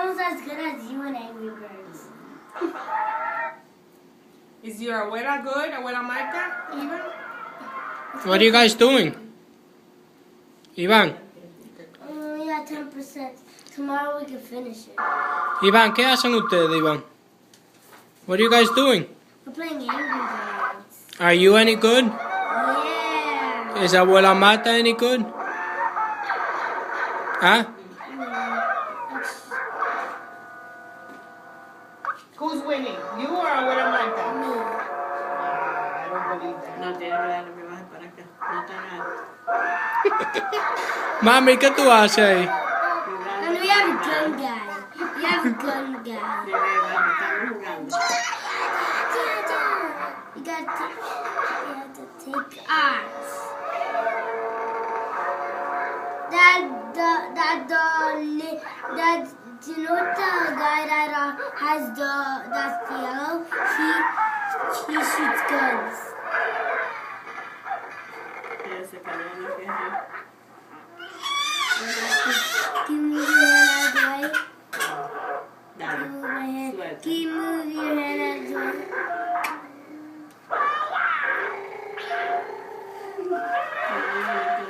almost as good as you in Angry Birds. Is your abuela good? Abuela Marta? Even? What are you guys doing? Iván, We got 10%. Tomorrow we can finish it. Iván, ¿qué hacen ustedes, Iván? What are you guys doing? We're playing Angry Birds. Are you any good? Yeah. Is Abuela Marta any good? Huh? Who's winning? You or Abuela Marta? Me. I don't believe that. No tiene que darle mi baje para acá. No está nada. Mami, ¿qué tú haces ahí? And we have a gun guy. We have a gun guy. Estamos jugando. You got to take ours. Do you know what the guy that has that's the yellow? He shoots guns. Ya se cayó la queja. Can you move your hand out of the way? Dale. Move my hand. Suelta. Can you move your hand out of the way? No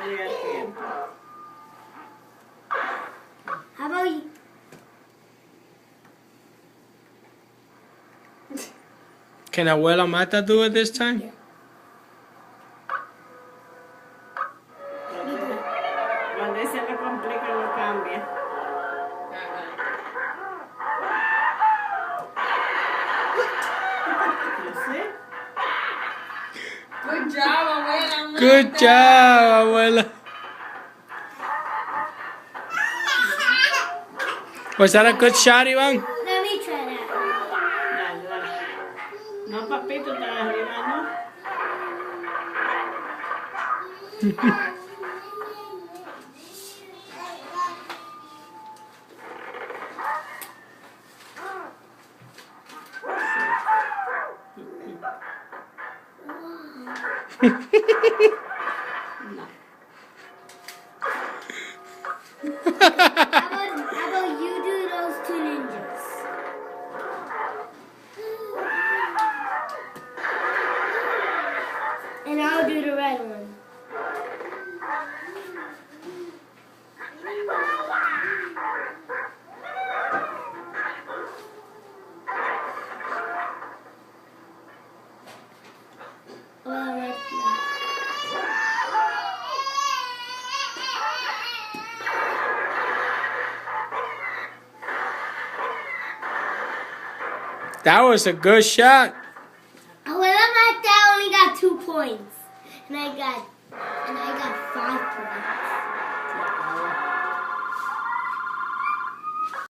llega el tiempo. How about you? Can Abuela Marta do it this time? Yeah. Cuando se le complica lo cambia. No sé. Good job, Abuela Marta. Good job, Abuela. Was that a good shot, Iván? Let me try that. Dale, dale. No, papito, está arriba, ¿no? No. How about you do those two ninjas? And I'll do the red one. Well, right now. That was a good shot. Oh, well, I'm like that. Only got 2 points, and I got 5 points.